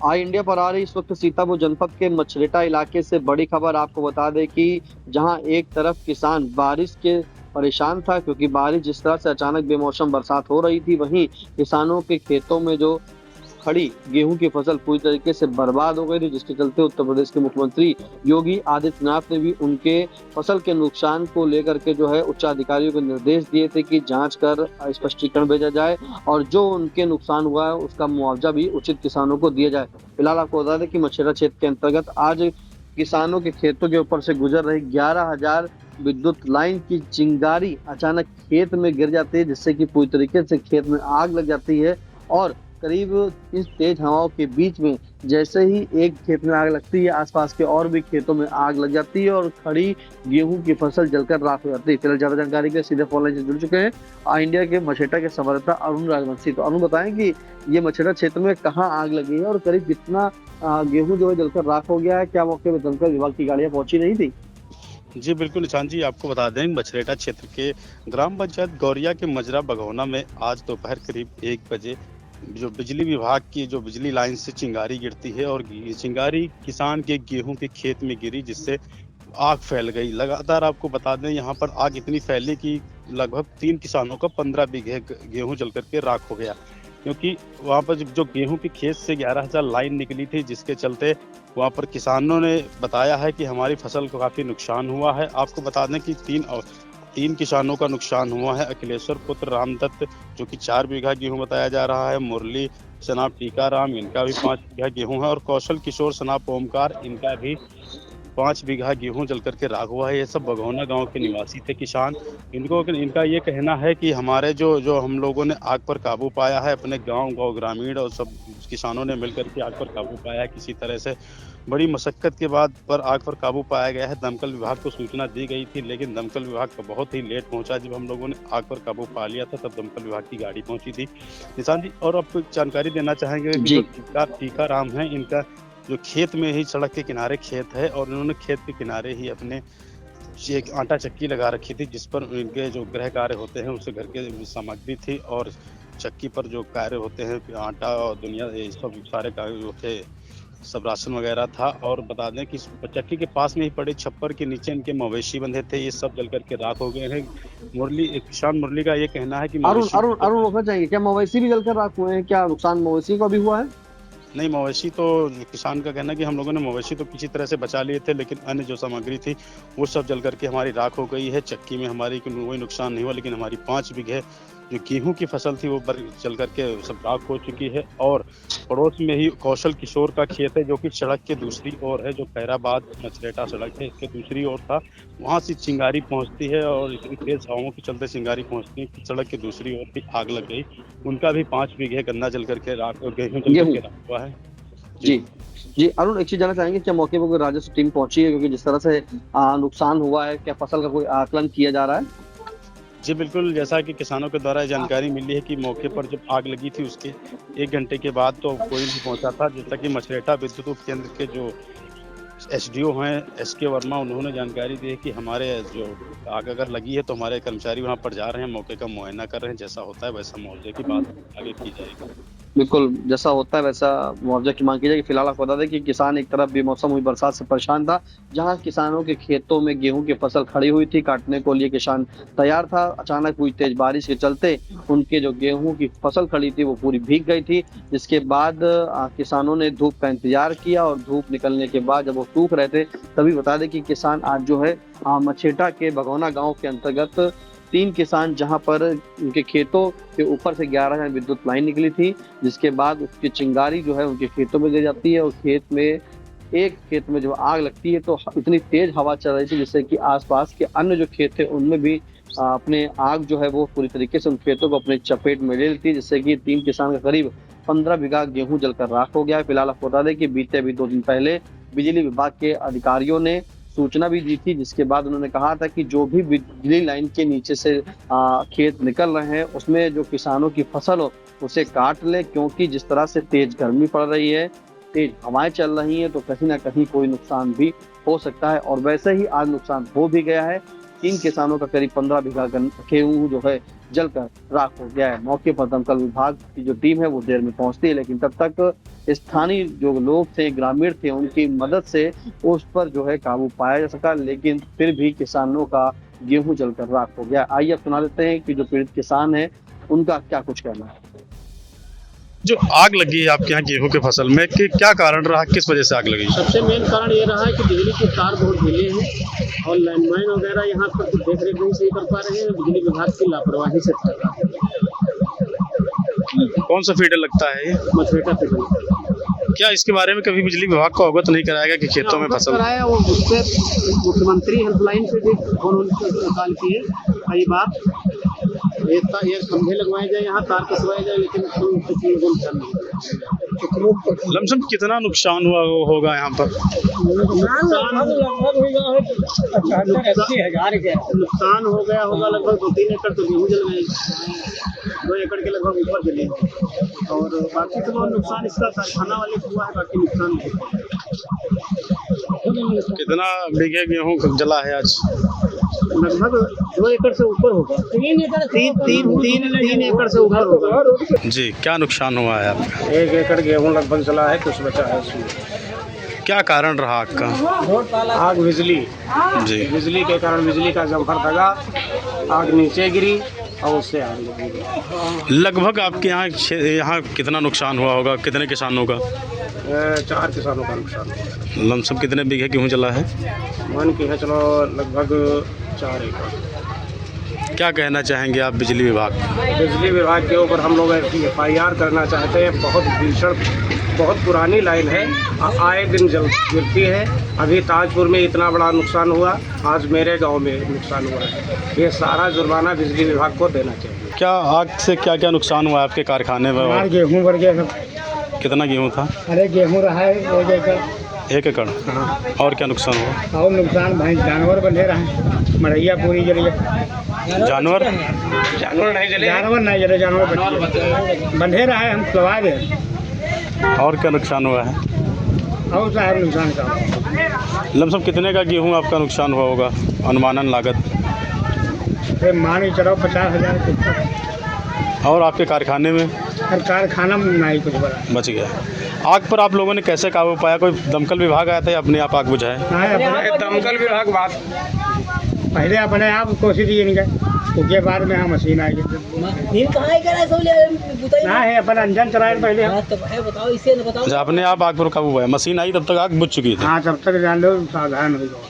आई India पर आ रही इस वक्त सीतापुर जनपद के मछरेटा इलाके से बड़ी खबर आपको बता दें कि जहां एक तरफ किसान बारिश के परेशान था क्योंकि बारिश जिस तरह से अचानक बेमौसम बरसात हो रही थी, वहीं किसानों के खेतों में जो खड़ी गेहूं की फसल पूरी तरीके से बर्बाद हो गई थी, जिसके चलते उत्तर प्रदेश के मुख्यमंत्री योगी आदित्यनाथ ने भी उनके फसल के नुकसान को लेकर के जो है उच्च अधिकारियों को निर्देश दिए थे कि जांच कर स्पष्टीकरण भेजा जाए और जो उनके नुकसान हुआ है उसका मुआवजा भी उचित किसानों को दिया जाए। फिलहाल आपको बता दें कि मछेरा क्षेत्र के अंतर्गत आज किसानों के खेतों के ऊपर से गुजर रही 11,000 विद्युत लाइन की चिंगारी अचानक खेत में गिर जाती है, जिससे कि पूरी तरीके से खेत में आग लग जाती है। और करीब इस तेज हवाओं के बीच में जैसे ही एक खेत में आग लगती है, आसपास के और भी खेतों में आग लग जाती है और खड़ी गेहूं की फसल जलकर राख हो जाती है। फिलहाल ज्यादा जानकारी के लिए सीधे फोन लाइन से जुड़ चुके हैं इंडिया के मछेटा के संवाददाता अरुण राजवंशी। तो अरुण, बताएं कि ये मछेटा क्षेत्र में कहाँ आग लगी है और करीब कितना गेहूं जो है जलकर राख हो गया है? क्या मौके पर दमकल विभाग की गाड़ियां पहुंची नहीं थी? जी बिल्कुल निशांत जी, आपको बता दें मछरेटा क्षेत्र के ग्राम पंचायत गौरिया के मजरा बघौना में आज दोपहर करीब 1 बजे जो बिजली विभाग की जो बिजली लाइन से चिंगारी गिरती है और ये चिंगारी किसान के गेहूं के खेत में गिरी, जिससे आग फैल गई। लगातार आपको बता दें यहाँ पर आग इतनी फैली कि लगभग 3 किसानों का 15 बीघे गेहूं जल करके राख हो गया, क्योंकि वहाँ पर जो गेहूं के खेत से 11,000 लाइन निकली थी, जिसके चलते वहाँ पर किसानों ने बताया है कि हमारी फसल को काफ़ी नुकसान हुआ है। आपको बता दें कि तीन किसानों का नुकसान हुआ है। अखिलेश्वर पुत्र रामदत्त जो कि 4 बीघा गेहूं बताया जा रहा है, मुरली सनाब टीकाराम इनका भी 5 बीघा गेहूं है और कौशल किशोर सनाब ओमकार इनका भी 5 बीघा गेहूं जल करके राख हुआ है। ये सब बघौना गांव के निवासी थे किसान। इनका ये कहना है कि हमारे जो हम लोगों ने आग पर काबू पाया है, अपने गांव ग्रामीण और सब किसानों ने मिलकर के आग पर काबू पाया है। किसी तरह से बड़ी मशक्कत के बाद पर आग पर काबू पाया गया है। दमकल विभाग को सूचना दी गई थी, लेकिन दमकल विभाग का बहुत ही लेट पहुंचा। जब हम लोगों ने आग पर काबू पा लिया था तब दमकल विभाग की गाड़ी पहुंची थी। निशांत जी, और आपको जानकारी देना चाहेंगे कि जो टीकाराम है, इनका जो खेत में ही सड़क के किनारे खेत है और इन्होंने खेत के किनारे ही अपने एक आटा चक्की लगा रखी थी, जिस पर इनके जो गृह कार्य होते हैं उससे घर के सामग्री थी और चक्की पर जो कार्य होते हैं आटा और दुनिया सब सारे कार्य होते सब राशन वगैरह था। और बता दें कि चक्की के पास में ही पड़े छप्पर के नीचे इनके मवेशी बंधे थे, ये सब जल करके राख हो गए हैं। किसान मुरली का ये कहना है कि अरुण अरुण अरुण रोकना चाहिए, क्या मवेशी भी जलकर राख हुए हैं? क्या नुकसान मवेशी को भी हुआ है? नहीं, मवेशी तो किसान का कहना है कि हम लोगों ने मवेशी तो किसी तरह से बचा लिए थे, लेकिन अन्य जो सामग्री थी वो सब जल करके हमारी राख हो गई है। चक्की में हमारी कोई नुकसान नहीं हुआ, लेकिन हमारी 5 बीघे जो गेहूं की फसल थी वो जल करके सब राख हो चुकी है। और पड़ोस में ही कौशल किशोर का खेत है जो कि सड़क के दूसरी ओर है, जो खैराबाद मछरेटा सड़क है इसके दूसरी ओर था। वहाँ से चिंगारी पहुँचती है और इतनी तेज हवाओं के चलते चिंगारी पहुँचती है कि सड़क के दूसरी ओर भी आग लग गई। उनका भी 5 बीघे गन्ना जल करके गेहूं जल करके राख हुआ है। जी जी अरुण, एक चीज जानना चाहेंगे, क्या मौके पर कोई राजस्व टीम पहुंची है? क्योंकि जिस तरह से नुकसान हुआ है, क्या फसल का कोई आकलन किया जा रहा है? जी बिल्कुल, जैसा कि किसानों के द्वारा जानकारी मिली है कि मौके पर जब आग लगी थी उसके 1 घंटे के बाद तो कोई नहीं पहुंचा था। जैसा कि मछरेटा विद्युत उप केंद्र के जो एसडीओ हैं एसके वर्मा, उन्होंने जानकारी दी है कि हमारे जो आग अगर लगी है तो हमारे कर्मचारी वहां पर जा रहे हैं, मौके का मुआयना कर रहे हैं। जैसा होता है वैसा मुआवजे की बात आगे की जाएगी। बिल्कुल, जैसा होता है वैसा मुआवजा की मांग की जाएगी। फिलहाल आपको बता दें कि किसान एक तरफ बेमौसम हुई बरसात से परेशान था, जहां किसानों के खेतों में गेहूं की फसल खड़ी हुई थी, काटने को लिए किसान तैयार था। अचानक हुई तेज बारिश के चलते उनके जो गेहूं की फसल खड़ी थी वो पूरी भीग गई थी, जिसके बाद किसानों ने धूप का इंतजार किया और धूप निकलने के बाद जब वो सूख रहे थे तभी बता दें कि किसान आज जो है मछेटा के बघौना गाँव के अंतर्गत 3 किसान, जहां पर उनके खेतों के ऊपर से 11 विद्युत लाइन निकली थी, जिसके बाद उसकी चिंगारी जो है उनके खेतों में गिर जाती है और एक खेत में जब आग लगती है तो इतनी तेज हवा चल रही थी जिससे कि आसपास के अन्य जो खेत थे उनमें भी अपने आग जो है वो पूरी तरीके से उन खेतों को अपने चपेट में ले लेती, जिससे कि 3 किसान का करीब 15 बीघा गेहूं जलकर राख हो गया है। फिलहाल आपको बता दें कि बीते अभी 2 दिन पहले बिजली विभाग के अधिकारियों ने सूचना भी दी थी, जिसके बाद उन्होंने कहा था कि जो भी बिजली लाइन के नीचे से खेत निकल रहे हैं उसमें जो किसानों की फसल हो उसे काट लें, क्योंकि जिस तरह से तेज गर्मी पड़ रही है, तेज हवाएं चल रही हैं, तो कहीं ना कहीं कोई नुकसान भी हो सकता है। और वैसे ही आज नुकसान हो भी गया है। 3 किसानों का करीब 15 बीघा गेहूं जो है जलकर राख हो गया है। मौके पर दमकल विभाग की जो टीम है वो देर में पहुंचती है, लेकिन तब तक स्थानीय जो लोग थे, ग्रामीण थे, उनकी मदद से उस पर जो है काबू पाया जा सका, लेकिन फिर भी किसानों का गेहूं जलकर राख हो गया। आइए अब सुना देते हैं कि जो पीड़ित किसान है उनका क्या कुछ कहना है। जो आग लगी है आपके यहाँ गेहूं के फसल में, कि क्या कारण रहा, किस वजह से आग लगी? सबसे मेन कारण ये रहा है कि बिजली की तार बहुत ढीले हैं और लैंडमाइन वगैरह यहाँ पर कुछ देख रेख नहीं सही कर पा रहे हैं। बिजली विभाग की लापरवाही से चल रहा है। कौन सा फीडर लगता है ये? मछुएटा फीडर क्या इसके बारे में कभी बिजली विभाग को अवगत नहीं कराया गया कि खेतों में फसल? कराया, वो उससे मुख्यमंत्री हेल्पलाइन से भी फोन कॉल किए कई बार। ये खंभे लगवाए जाए, यहाँ तार कसवाए जाए, लेकिन कुछ लोगों ने ध्यान नहीं। लमसम कितना नुकसान हुआ होगा यहाँ पर? नुकसान हो गया होगा लगभग 2-3 एकड़ तो गेहूँ जल गए, 2 एकड़ के लगभग ऊपर जले, और बाकी तो बहुत नुकसान इसका कारखाना वाले को हुआ है, बाकी नुकसान नहीं। कितना बीघे गेहूँ जला है आज? लगभग 2 एकड़ से ऊपर होगा, 3 एकड़ से ऊपर होगा। जी, क्या नुकसान हुआ है आपका? 1 एकड़ गेहूँ लगभग जला है, कुछ बचा है उसमें। क्या कारण रहा आग का? आग बिजली के कारण, बिजली का जम्पर दगा, आग नीचे गिरी और उससे आग लगी। लगभग आपके यहाँ कितना नुकसान हुआ होगा, कितने किसानों का? 4 किसानों का नुकसान हुआ। लमसम कितने बीघे गेहूँ जला है? मान के है चलो लगभग 4 एकड़। क्या कहना चाहेंगे आप बिजली विभाग? बिजली विभाग के ऊपर हम लोग FIR करना चाहते हैं। बहुत भीषण, बहुत पुरानी लाइन है, आए दिन जल गिरती है। अभी ताजपुर में इतना बड़ा नुकसान हुआ, आज मेरे गांव में नुकसान हुआ है। ये सारा जुर्माना बिजली विभाग को देना चाहिए। क्या आग से क्या क्या नुकसान हुआ आपके कारखाने में? गेहूँ भर गया सब। कितना गेहूँ था? अरे गेहूँ रहा है 1 एकड़। 1 एकड़? हाँ। और क्या नुकसान हुआ? और नुकसान भाई जानवर बंधे रहे, मड़ैया पूरी जली है। जानवर नहीं जले, जानवर बंधे रहे, हम खिलवा दे। और क्या नुकसान हुआ है? और साहब नुकसान का लमसम कितने का गेहूं आपका नुकसान हुआ होगा, अनुमानन लागत? मान के चलो 50,000। और आपके कारखाने में? कारखाना में नहीं कुछ बड़ा बच गया। आग पर आप लोगों ने कैसे काबू पाया? कोई दमकल विभाग आया था या अपने आप आग बुझाए? दमकल विभाग बात पहले अपने आप कोशिश की नहीं गए, उसके बाद में हम मशीन आई ना है अपन अंजन चलाए पहले। जब अपने आप आग पर काबू पाया, मशीन आई तब तक आग बुझ चुकी थी? हाँ, तब तक जान लो सावधान हो जाओ।